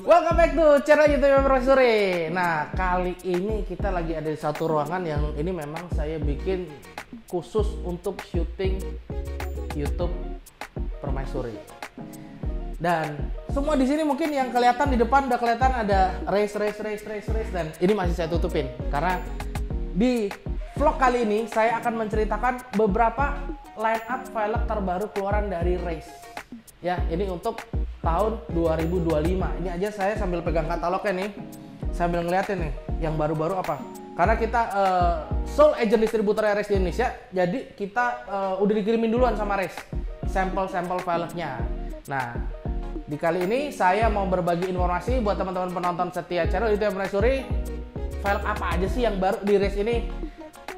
Welcome back to channel YouTube Permaisuri. Nah, kali ini kita lagi ada di satu ruangan yang ini memang saya bikin khusus untuk syuting YouTube Permaisuri. Dan semua di sini mungkin yang kelihatan di depan udah kelihatan ada race dan ini masih saya tutupin karena di vlog kali ini saya akan menceritakan beberapa line up velg terbaru keluaran dari race. Ya, ini untuk tahun 2025. Ini aja saya sambil pegang katalognya nih, sambil ngeliatin nih yang baru-baru apa. Karena kita sole agent distributor race di Indonesia, jadi kita udah dikirimin duluan sama race sampel-sampel velgnya. Nah, di kali ini saya mau berbagi informasi buat teman-teman penonton setia channel YouTube Permaisuri. Velg apa aja sih yang baru di race ini?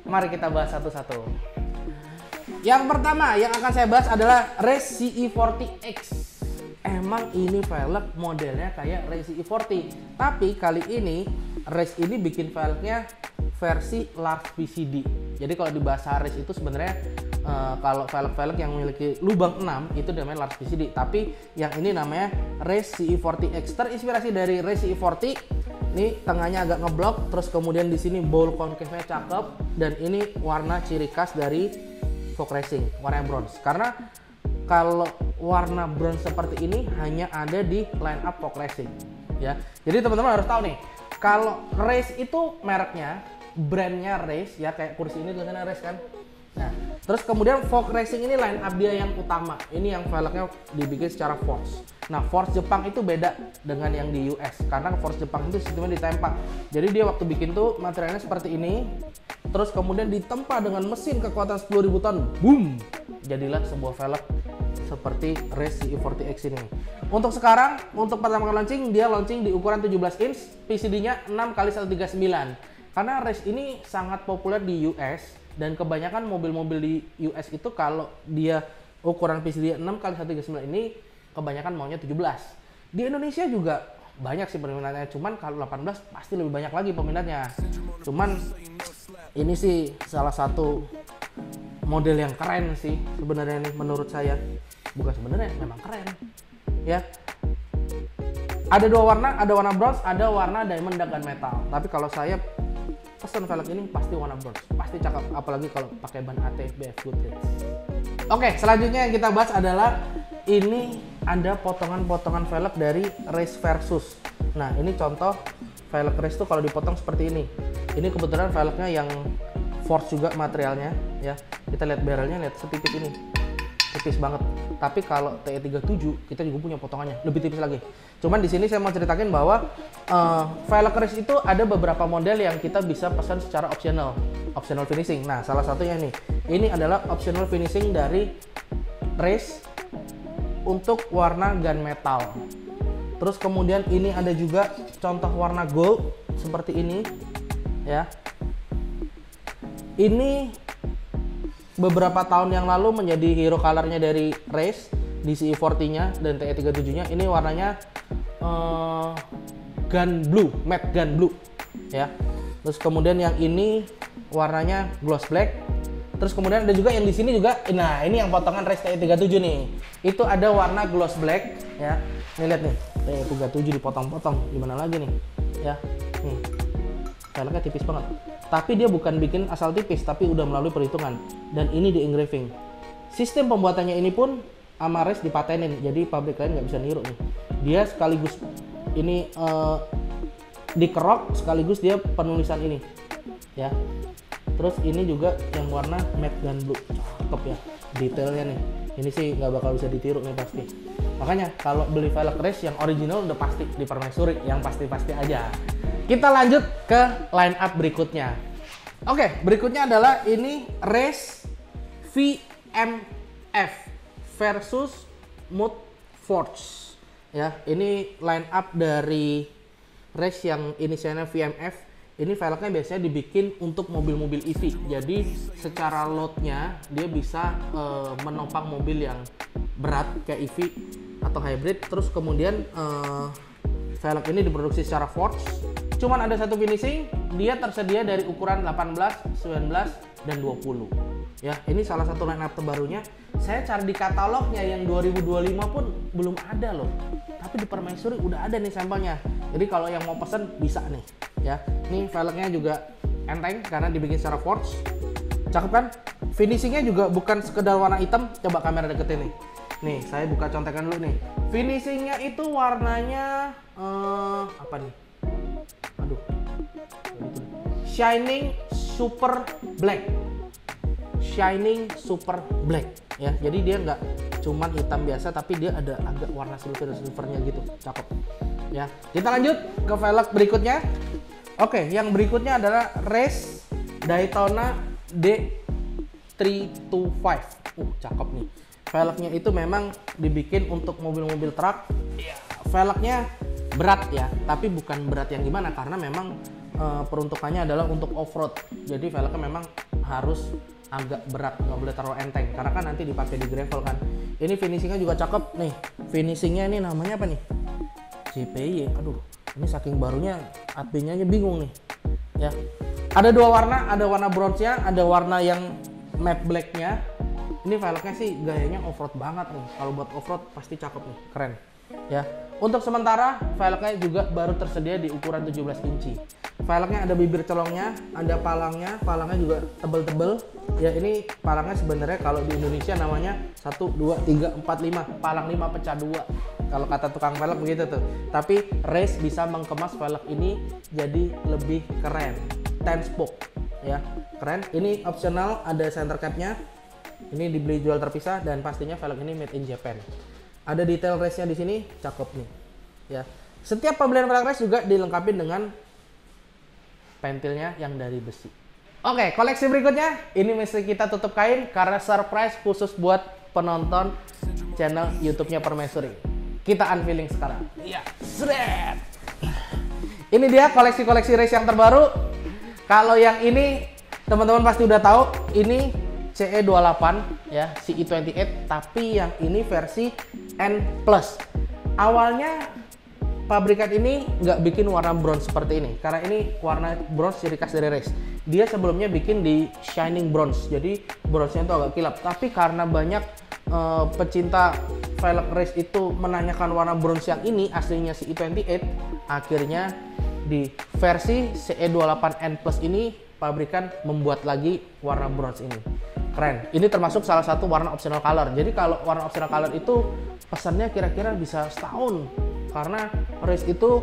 Mari kita bahas satu-satu. Yang pertama yang akan saya bahas adalah Race CE40X. Emang ini velg modelnya kayak Race CE40, tapi kali ini Race ini bikin velgnya versi large PCD. Jadi kalau di bahasa Race itu sebenarnya kalau velg-velg yang memiliki lubang 6 itu namanya large PCD, tapi yang ini namanya Race CE40X. Terinspirasi dari Race CE40. Ini tengahnya agak ngeblok, terus kemudian di sini bowl concave-nya cakep, dan ini warna ciri khas dari Fog Racing, warna bronze. Karena kalau warna bronze seperti ini hanya ada di line up Fog Racing, ya. Jadi teman-teman harus tahu nih, kalau Race itu mereknya, brandnya Race, ya kayak kursi ini tulisannya Race kan. Nah, terus kemudian Fog Racing ini line up dia yang utama. Ini yang velgnya dibikin secara force. Nah, force Jepang itu beda dengan yang di US, karena force Jepang itu sistemnya ditempa. Jadi dia waktu bikin tuh materialnya seperti ini, terus kemudian ditempa dengan mesin kekuatan 10.000 ton, boom, jadilah sebuah velg seperti Race CE40X ini. Untuk sekarang, untuk pertama kali launching, dia launching di ukuran 17 inch, PCD-nya 6x139. Karena Race ini sangat populer di US, dan kebanyakan mobil-mobil di US itu kalau dia ukuran PCD 6x139 ini kebanyakan maunya 17. Di Indonesia juga banyak sih peminatnya, cuman kalau 18 pasti lebih banyak lagi peminatnya. Cuman ini sih salah satu model yang keren sih sebenarnya nih menurut saya. Bukan sebenarnya, memang keren. Ya. Ada dua warna, ada warna bronze, ada warna diamond dan metal. Tapi kalau saya pesan velg ini pasti warna bronze, pasti cakep, apalagi kalau pakai ban AT BF Goodrich. Oke, selanjutnya yang kita bahas adalah ini ada potongan-potongan velg dari Race Versus. Nah, ini contoh velg Race tuh kalau dipotong seperti ini. Ini kebetulan velgnya yang force juga materialnya, ya. Kita lihat barrelnya, lihat setipis ini, tipis banget. Tapi kalau TE37 kita juga punya potongannya lebih tipis lagi. Cuman di sini saya mau ceritakan bahwa velg Race itu ada beberapa model yang kita bisa pesan secara optional finishing. Nah, salah satunya nih, ini adalah optional finishing dari Race untuk warna gunmetal. Terus kemudian ini ada juga contoh warna gold seperti ini, ya. Ini beberapa tahun yang lalu menjadi hero colornya dari Race di CE40-nya dan TE37-nya. Ini warnanya gun blue, matte gun blue, ya. Terus kemudian yang ini warnanya gloss black. Terus kemudian ada juga yang di sini juga. Nah, ini yang potongan Race TE37 nih. Itu ada warna gloss black, ya. Nih lihat nih, TE37 dipotong-potong. Gimana lagi nih? Ya. Nih. Velgnya tipis banget. Tapi dia bukan bikin asal tipis, tapi udah melalui perhitungan. Dan ini di engraving. Sistem pembuatannya ini pun sama Race dipatenin, jadi pabrik lain nggak bisa niru nih. Dia sekaligus ini dikerok, sekaligus dia penulisan ini, ya. Terus ini juga yang warna matte gun blue, cakep ya, detailnya nih. Ini sih nggak bakal bisa ditiru nih pasti. Makanya kalau beli velg Race yang original udah pasti di Permaisuri, yang pasti-pasti aja. Kita lanjut ke line up berikutnya. Oke, berikutnya adalah ini Race VMF versus Mood Forge. Ya, ini line up dari Race yang inisialnya VMF. Ini velgnya biasanya dibikin untuk mobil-mobil EV. Jadi secara loadnya dia bisa menopang mobil yang berat kayak EV atau hybrid. Terus kemudian velg ini diproduksi secara forge. Cuman ada satu finishing, dia tersedia dari ukuran 18, 19, dan 20. Ya, ini salah satu line up terbarunya. saya cari di katalognya yang 2025 pun belum ada loh. Tapi di Permaisuri udah ada nih sampelnya. Jadi kalau yang mau pesen bisa nih ya. Nih velgnya juga enteng karena dibikin secara forged. Cakep kan? Finishingnya juga bukan sekedar warna hitam. Coba kamera deketin nih. Nih saya buka contekan dulu nih. Finishingnya itu warnanya apa nih? Aduh. Shining Super Black. Shining Super Black ya. Jadi dia nggak cuman hitam biasa tapi dia ada agak warna silvernya gitu. Cakep. Ya. Kita lanjut ke velg berikutnya. Oke, yang berikutnya adalah Race Daytona D325. Cakep nih. Velgnya itu memang dibikin untuk mobil-mobil truk. Velgnya berat ya, tapi bukan berat yang gimana karena memang peruntukannya adalah untuk off-road. Jadi velgnya memang harus agak berat, nggak boleh terlalu enteng karena kan nanti dipakai di gravel kan. Ini finishingnya juga cakep nih. Finishingnya ini namanya apa nih? JPY. Aduh, ini saking barunya adminnya aja bingung nih. Ya, ada dua warna, ada warna bronze-nya, ada warna yang matte black-nya. Ini velgnya sih gayanya off-road banget nih. Kalau buat off-road pasti cakep nih, keren. Ya, untuk sementara velgnya juga baru tersedia di ukuran 17 inci. Velgnya ada bibir colongnya, ada palangnya juga tebel-tebel. Ya ini palangnya sebenarnya kalau di Indonesia namanya 1, 2, 3, 4, 5. Palang 5 pecah 2. Kalau kata tukang velg begitu tuh. Tapi Race bisa mengkemas velg ini jadi lebih keren. 10 spoke ya, keren. Ini optional, ada center cap-nya. Ini dibeli jual terpisah dan pastinya velg ini made in Japan. Ada detail race-nya di sini, cakep nih. Ya. Setiap pembelian velg Race juga dilengkapi dengan pentilnya yang dari besi. Oke, koleksi berikutnya ini mesti kita tutup kain karena surprise khusus buat penonton channel YouTube-nya Permaisuri. Kita unveiling sekarang. Iya, seret. Ini dia koleksi-koleksi race yang terbaru. Kalau yang ini teman-teman pasti udah tahu, ini CE28 ya, CE28, tapi yang ini versi N+. Awalnya pabrikan ini nggak bikin warna bronze seperti ini karena ini warna bronze ciri khas dari Race. Dia sebelumnya bikin di shining bronze, jadi bronze-nya itu agak kilap. Tapi karena banyak pecinta velg Race itu menanyakan warna bronze yang ini aslinya CE28, akhirnya di versi CE28N+ ini pabrikan membuat lagi warna bronze ini. Keren. Ini termasuk salah satu warna optional color. Jadi kalau warna optional color itu pesannya kira-kira bisa setahun. Karena Race itu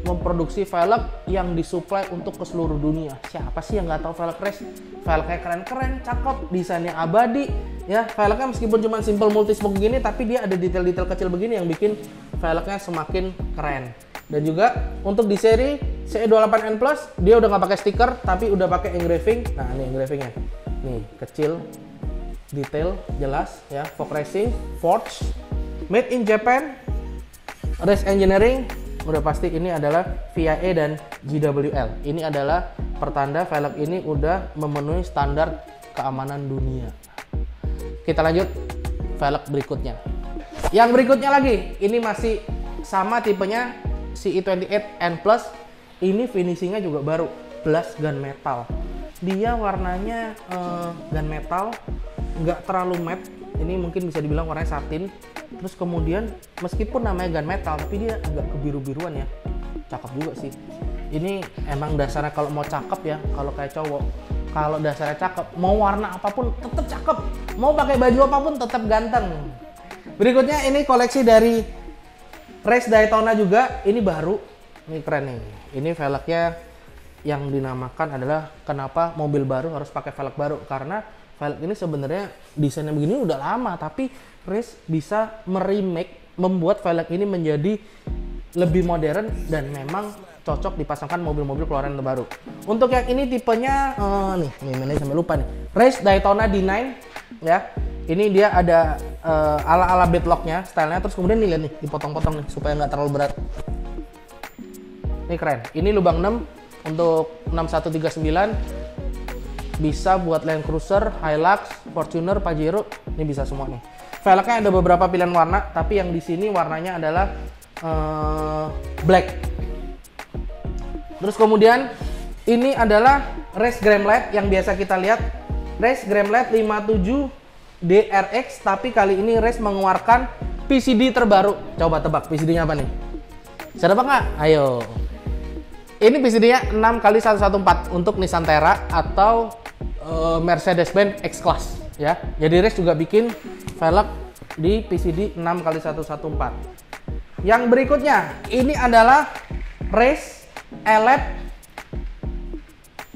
memproduksi velg yang disuplai untuk ke seluruh dunia. Siapa sih yang nggak tahu velg Race? Velgnya keren-keren, cakep, desainnya abadi. Ya, velgnya meskipun cuma simple multispoke gini, tapi dia ada detail-detail kecil begini yang bikin velgnya semakin keren. Dan juga untuk di seri CE28N+, dia udah nggak pakai stiker, tapi udah pakai engraving. Nah, ini engravingnya. Nih, kecil, detail, jelas, ya. Fog Racing, Forged, Made in Japan, Race Engineering, udah pasti ini adalah VIA dan GWL. Ini adalah pertanda velg ini udah memenuhi standar keamanan dunia. Kita lanjut velg berikutnya. Yang berikutnya lagi, ini masih sama tipenya CE28N+. Ini finishingnya juga baru, plus gunmetal. Dia warnanya gunmetal, nggak terlalu matte. Ini mungkin bisa dibilang warnanya satin. Terus kemudian meskipun namanya gunmetal, tapi dia agak kebiru-biruan ya. Cakep juga sih. Ini emang dasarnya kalau mau cakep ya, kalau kayak cowok. Kalau dasarnya cakep, mau warna apapun tetap cakep. Mau pakai baju apapun tetap ganteng. Berikutnya ini koleksi dari Race Daytona juga. Ini baru. Ini keren nih. Ini velgnya yang dinamakan adalah kenapa mobil baru harus pakai velg baru, karena velg ini sebenarnya desainnya begini udah lama, tapi Race bisa meremake, membuat velg ini menjadi lebih modern dan memang cocok dipasangkan mobil-mobil keluaran terbaru. Untuk yang ini tipenya nih sampai lupa nih, Race Daytona D9 ya. Ini dia ada ala-ala bedlocknya, stylenya, terus kemudian nih lihat nih dipotong-potong nih supaya nggak terlalu berat. Ini keren. Ini lubang 6 untuk 6139, bisa buat Land Cruiser, Hilux, Fortuner, Pajero, ini bisa semua nih. Velgnya ada beberapa pilihan warna, tapi yang di sini warnanya adalah black. Terus kemudian ini adalah Race Gremlite yang biasa kita lihat, Race Gremlite 57 DRX, tapi kali ini Race mengeluarkan PCD terbaru. Coba tebak PCD-nya apa nih? Bisa tebak nggak? Ayo. Ini PCD-nya 6x114 untuk Nissan Terra atau Mercedes-Benz X-Class ya. Jadi Race juga bikin velg di PCD 6x114. Yang berikutnya, ini adalah Race Elep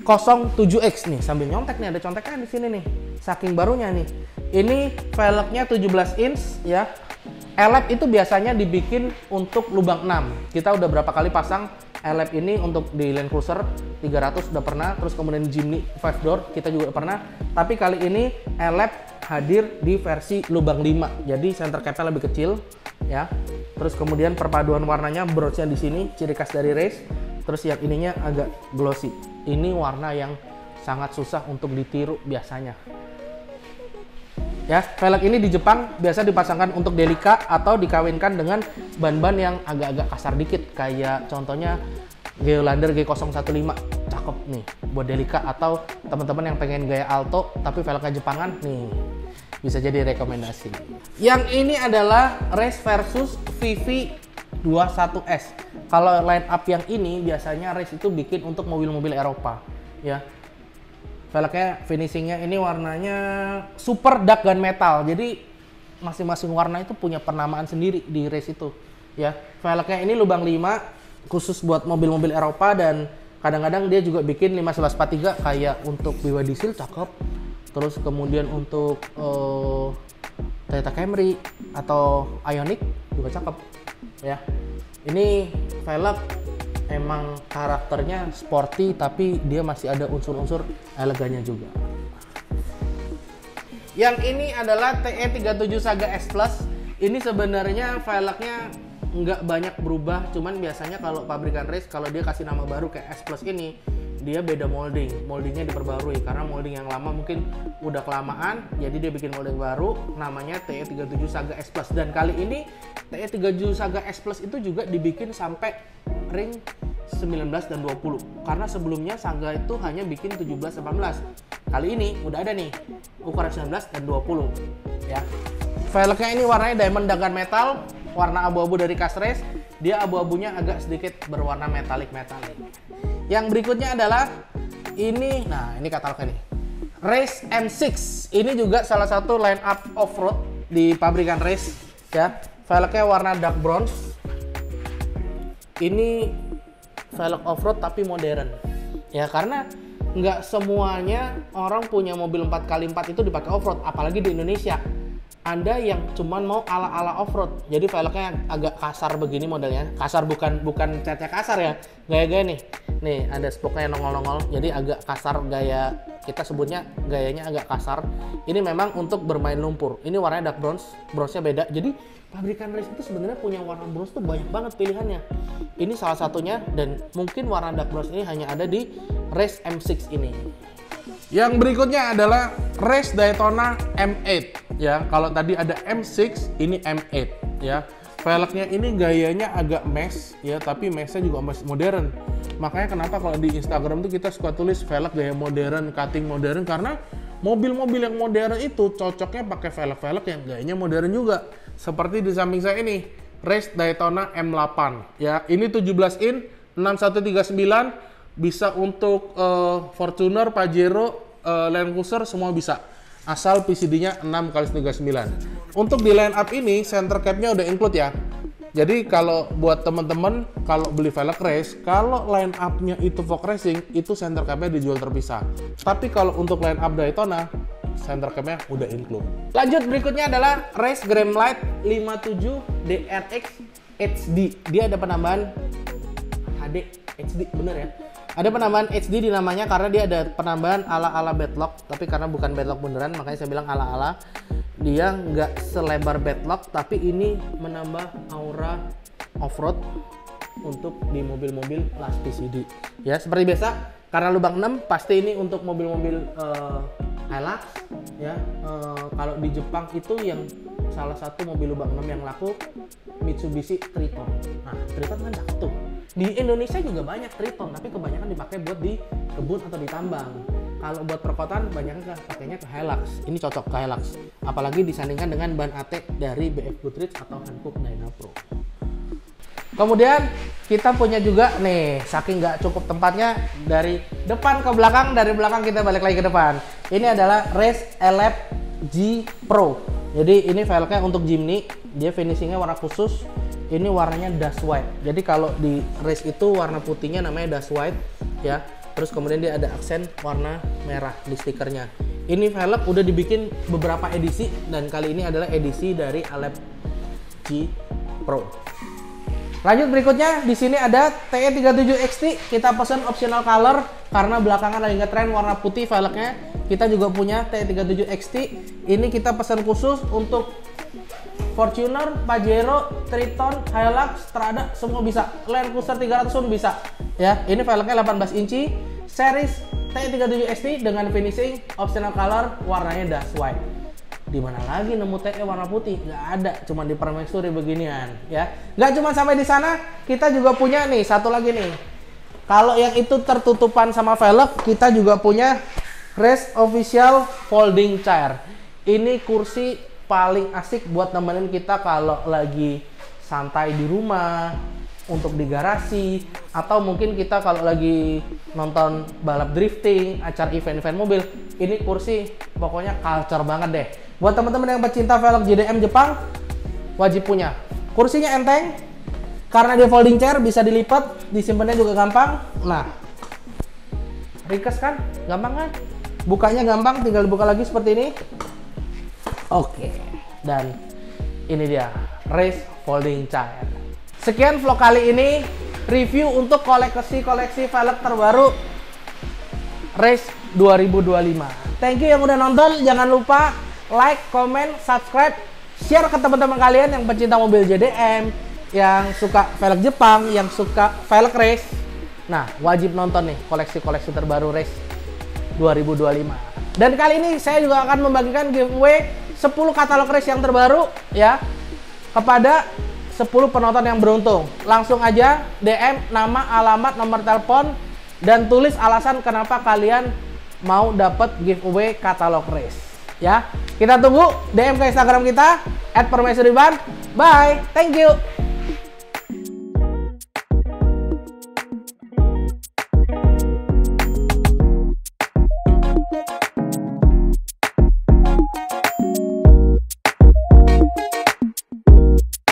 07X nih, sambil nyontek nih, ada contekan di sini nih. Saking barunya nih. Ini velgnya 17 inch ya. Elep itu biasanya dibikin untuk lubang 6. Kita udah berapa kali pasang Elep ini untuk di Land Cruiser 300 udah pernah, terus kemudian Jimny 5 door kita juga pernah. Tapi kali ini Elep hadir di versi lubang 5. Jadi center cap-nya lebih kecil ya. Terus kemudian perpaduan warnanya bronze-nya di sini, ciri khas dari Race. Terus yang ininya agak glossy. Ini warna yang sangat susah untuk ditiru biasanya. Ya, velg ini di Jepang biasa dipasangkan untuk Delica atau dikawinkan dengan ban-ban yang agak-agak kasar dikit. Kayak contohnya Geolander G015. Cakep nih buat Delica, atau teman-teman yang pengen gaya Alto tapi velgnya Jepangan nih. Bisa jadi rekomendasi. Yang ini adalah Race versus VV21S. Kalau line up yang ini biasanya Race itu bikin untuk mobil-mobil Eropa ya. Velgnya finishingnya ini warnanya super dark gunmetal. Jadi masing-masing warna itu punya penamaan sendiri di Race itu ya. Velgnya ini lubang 5 khusus buat mobil-mobil Eropa, dan kadang-kadang dia juga bikin 1543 kayak untuk BYD Seal cakep. Terus kemudian untuk Toyota Camry atau Ioniq juga cakep ya. Ini velg emang karakternya sporty, tapi dia masih ada unsur-unsur elegannya juga. Yang ini adalah TE37 Saga S Plus. Ini sebenarnya velgnya nggak banyak berubah, cuman biasanya kalau pabrikan Race kalau dia kasih nama baru kayak S Plus ini, dia beda moldingnya diperbarui karena molding yang lama mungkin udah kelamaan, jadi dia bikin molding baru namanya TE37 Saga S Plus. Dan kali ini TE37 Saga S Plus itu juga dibikin sampai ring 19 dan 20, karena sebelumnya Saga itu hanya bikin 17-18. Kali ini udah ada nih ukuran 19 dan 20 ya. Velgnya ini warnanya diamond dengan metal, warna abu-abu dari khas Race. Dia abu-abunya agak sedikit berwarna metalik. Yang berikutnya adalah ini, nah ini katalognya nih, Race M6. Ini juga salah satu line up off-road di pabrikan Race ya. Velgnya warna dark bronze. Ini velg off-road tapi modern ya, karena nggak semuanya orang punya mobil 4x4 itu dipakai off-road, apalagi di Indonesia. Anda yang cuman mau ala-ala off-road, jadi velgnya agak kasar begini modelnya. Kasar bukan catnya kasar ya, gaya-gaya nih ada spoknya nongol-nongol, jadi agak kasar, gaya kita sebutnya gayanya agak kasar. Ini memang untuk bermain lumpur. Ini warnanya dark bronze-nya beda. Jadi pabrikan Race itu sebenarnya punya warna bronze tuh banyak banget pilihannya. Ini salah satunya, dan mungkin warna dark bronze ini hanya ada di Race M6 ini. Yang berikutnya adalah Race Daytona M8 ya. Kalau tadi ada M6, ini M8 ya. Velgnya ini gayanya agak mesh ya, tapi meshnya juga masih modern. Makanya kenapa kalau di Instagram tuh kita suka tulis velg gaya modern, cutting modern, karena mobil-mobil yang modern itu cocoknya pakai velg-velg yang gayanya modern juga. Seperti di samping saya ini, Race Daytona M8 ya. Ini 17 in 6139, bisa untuk Fortuner, Pajero, Land Cruiser semua bisa. Asal PCD-nya 6x39. Untuk di line up ini center cap-nya udah include ya. Jadi kalau buat teman-teman kalau beli velg Race, kalau line up-nya itu Fog Racing, itu center cap-nya dijual terpisah. Tapi kalau untuk line up Daytona, center cap-nya udah include. Lanjut, berikutnya adalah Race Gremlite 57 DRX HD. Dia ada penambahan HD, HD bener ya. Ada penambahan HD di namanya karena dia ada penambahan ala-ala bedlock, tapi karena bukan bedlock beneran makanya saya bilang ala-ala. Dia nggak selebar bedlock, tapi ini menambah aura off-road untuk di mobil-mobil kelas PCD. Ya, seperti biasa, karena lubang 6 pasti ini untuk mobil-mobil Hilux ya. Kalau di Jepang itu yang salah satu mobil lubang 6 yang laku Mitsubishi Triton. Nah, Triton kan cakep tuh. Di Indonesia juga banyak Triton, tapi kebanyakan dipakai buat di kebun atau di tambang. Kalau buat perkotaan banyaknya pakainya ke Hilux. Ini cocok ke Hilux. Apalagi disandingkan dengan ban AT dari BF Goodrich atau Hankook Dynapro. Kemudian kita punya juga nih, saking nggak cukup tempatnya, dari depan ke belakang, dari belakang kita balik lagi ke depan. Ini adalah Race Elep G Pro. Jadi ini velgnya untuk Jimny, dia finishingnya warna khusus. Ini warnanya dust white. Jadi kalau di race itu warna putihnya namanya dust white ya. Terus kemudian dia ada aksen warna merah di stikernya. Ini velg udah dibikin beberapa edisi dan kali ini adalah edisi dari Elep G Pro. Lanjut berikutnya, di sini ada TE37XT. Kita pesan optional color karena belakangan lagi ngetren warna putih velgnya. Kita juga punya TE37XT. Ini kita pesan khusus untuk Fortuner, Pajero, Triton, Hilux, Strada, semua bisa. Land Cruiser 300 pun bisa. Ya, ini velgnya 18 inci, series TE37XT dengan finishing optional color warnanya dust white. Di mana lagi nemu TE warna putih? Nggak ada, cuma di Permaxuri beginian ya. Nggak cuma sampai di sana, kita juga punya nih satu lagi nih. Kalau yang itu tertutupan sama velg, kita juga punya Race Official Folding Chair. Ini kursi paling asik buat nemenin kita kalau lagi santai di rumah, untuk di garasi, atau mungkin kita kalau lagi nonton balap drifting, acara event-event mobil. Ini kursi pokoknya culture banget deh. Buat teman-teman yang pecinta velg JDM Jepang, wajib punya. Kursinya enteng, karena dia folding chair, bisa dilipat, disimpannya juga gampang. Nah, ringkas kan? Gampang kan? Bukanya gampang, tinggal dibuka lagi seperti ini. Oke, dan ini dia Race Folding Chair. Sekian vlog kali ini, review untuk koleksi velg terbaru Race 2025. Thank you yang udah nonton, jangan lupa like, comment, subscribe, share ke teman-teman kalian yang pecinta mobil JDM, yang suka velg Jepang, yang suka velg race. Nah, wajib nonton nih koleksi-koleksi terbaru Race 2025. Dan kali ini saya juga akan membagikan giveaway 10 katalog race yang terbaru ya kepada 10 penonton yang beruntung. Langsung aja DM nama, alamat, nomor telepon, dan tulis alasan kenapa kalian mau dapat giveaway katalog race. Ya, kita tunggu DM ke Instagram kita @permaisuriban. Bye, thank you.